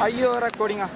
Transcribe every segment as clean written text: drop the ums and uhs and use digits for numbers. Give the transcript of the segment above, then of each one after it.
അയ്യോ റെക്കോർഡിങ്ങാ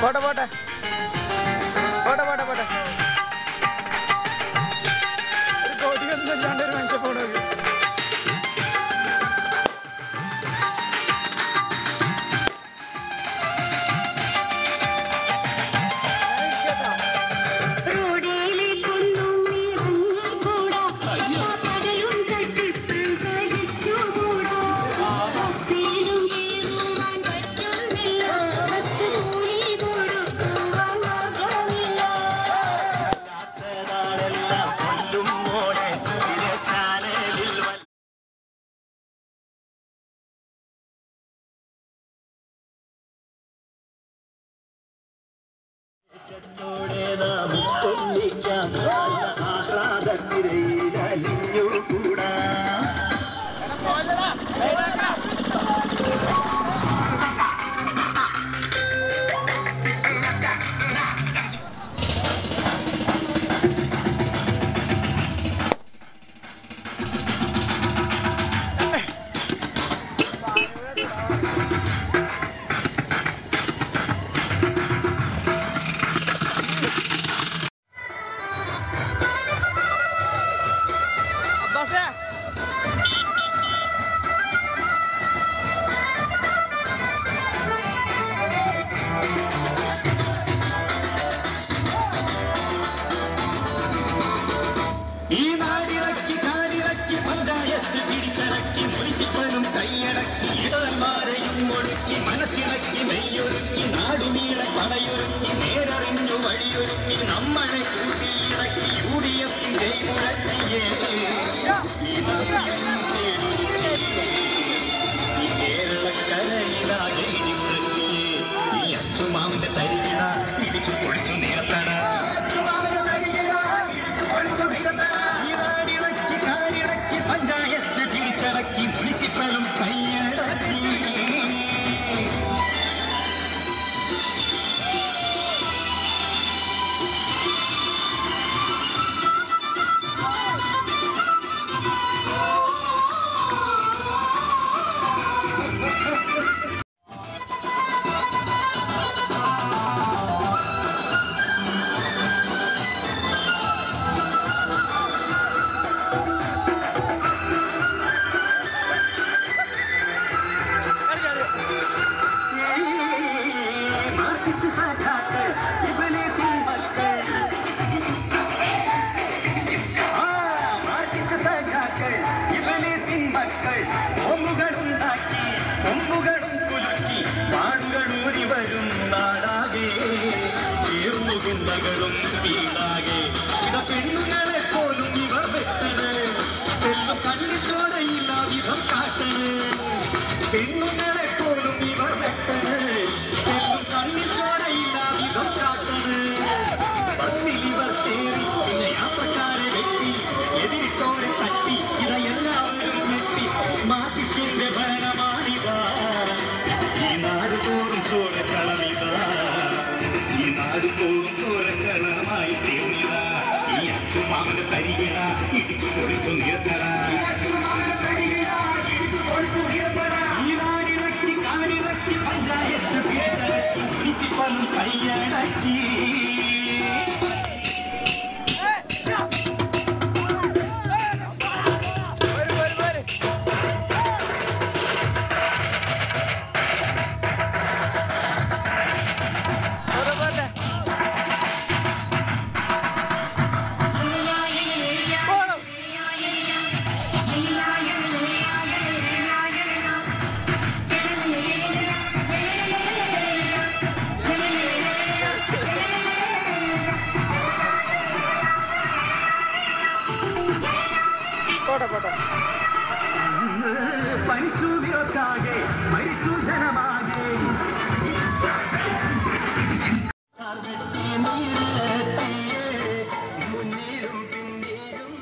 പോട്ടെ പോട്ടെ പോട്ടെ പോട്ടെ പോട്ടെ ഒരു കോടിയൊന്നും ഇല്ലാണ്ട് ഒരു മനുഷ്യ പോണത് ഗുണ്ടകളും വീടാകെ ഇട പെണ്ണുങ്ങളെ പോലും ഇവർ വെട്ടണ് തെല്ലു കണ്ണിച്ചോരയില്ല വിധം കാട്ടണ് പെണ്ണുങ്ങളെ പോലും ഇവർ വെട്ടണ് തെല്ലു കണ്ണിച്ചോരയില്ല വിധം കാട്ടണ് ബസ്സിൽ ഇവർ ചേരി പിന്നെ യാത്രക്കാരെ വെട്ടി എതിരിട്ടോരെ തട്ടി ഇതെല്ലാവരും ഞെട്ടി മാറ്റിച്ചിന്റെ ഭരണമാണിതാ ഈ നാട് തോറും ചോരക്കളമിതാ ഈ നാട് തോറും ചോരക്കളമായി തീർന്നിതാ ഈ അച്ഛമാമന്റെ തരികിട ഇടിച്ചു പൊളിച്ചു നിർത്തട ഈ നാടിറക്കി കാടിറക്കി പഞ്ചായത്ത് പിടിച്ചടക്കി പ്രിൻസിപ്പലും കൈയടക്കി പരിശുദ്ധിയൊട്ടാകെ പരിശുദ്ധനമാകെ മുന്നിലും പിന്നിലും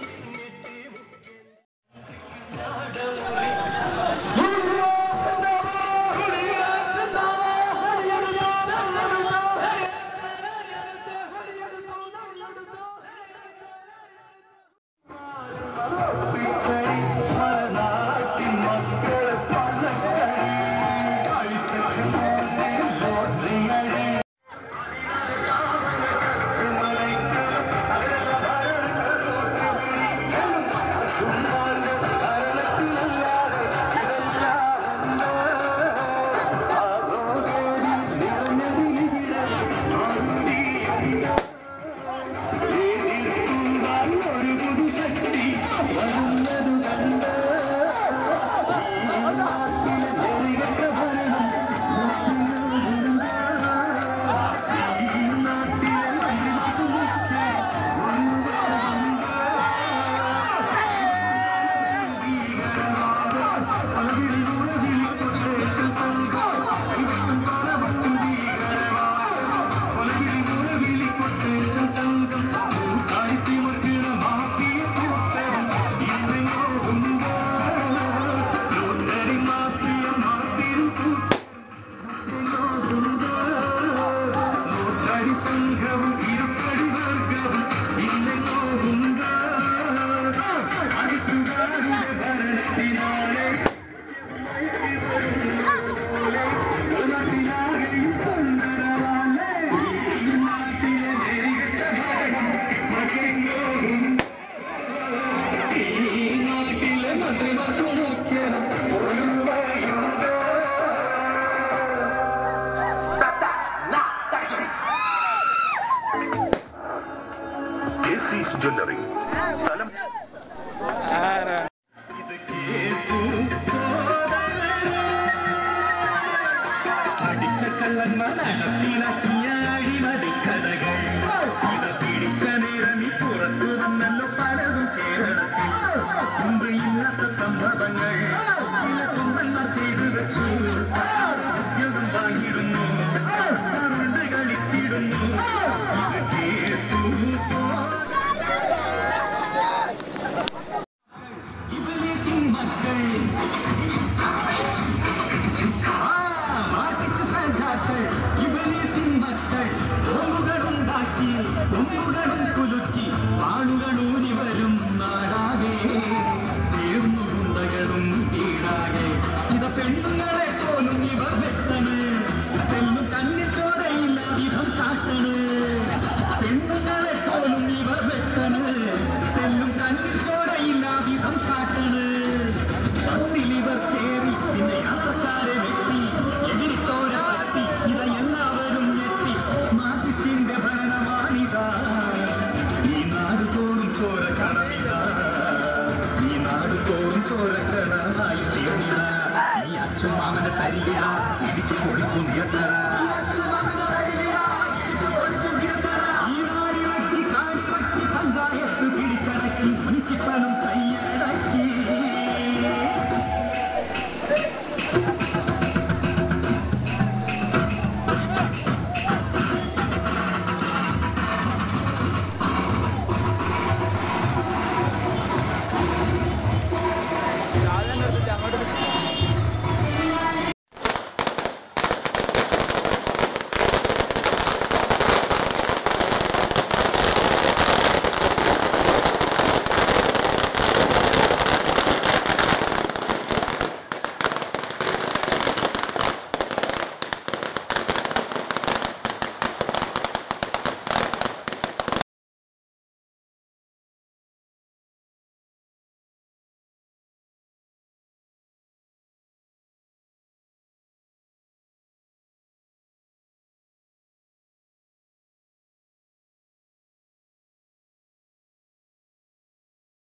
ജ്വല്ലറി സ്ഥലം അടിച്ച കള്ളന്മാർ നടത്തിലാക്കിയ അഴിമതിക്കഥകൾ ഇവ പിടിച്ച നേരം ഈ പുറത്തു വന്നല്ലോ പലതും കേരളത്തിൽ മുമ്പ് ഇല്ലാത്ത സംഭവങ്ങൾ ചില കുമ്പന്മാർ ചെയ്തു വെച്ചു ഉദ്യോഗം വാങ്ങിയിരുന്നു കറുണ്ട് കളിച്ചിടുന്നു ഇത് കേട്ടു കുലുക്കി ആളുകളൂരി വരും നാടാകെ തീർന്നുണ്ടകളും വീടാകെ ഇത പെണ്ണുങ്ങളെ പോലും ഇവർ വെട്ടണ് പെണ്ണു കണ്ണിച്ചോരയില്ല ഇവർ കാട്ടണ് പെണ്ണുങ്ങളെ പോലും ഇവർ വെട്ടണ് പെണ്ണു കണ്ണിച്ചോരയില്ല ഇവർ കാട്ടണ് ബസ്സിൽ ഇവർ കേറി പിന്നെ യാത്രക്കാരെ വെട്ടി എതിരിത്തോര പറ്റി ഇത എല്ലാവരും ഞെട്ടി മാറ്റിച്ചിന്റെ ഭരണമാണിതാ ഈ നാട് തോറും ചോരക്കണമിതാ ഈ നാട് തോറും ചോരക്കണമായി തീർന്നിട ഈ അച്ഛൻ മാമന്റെ തരികിട ഇടിച്ചു പൊളിച്ചു നീർത്തട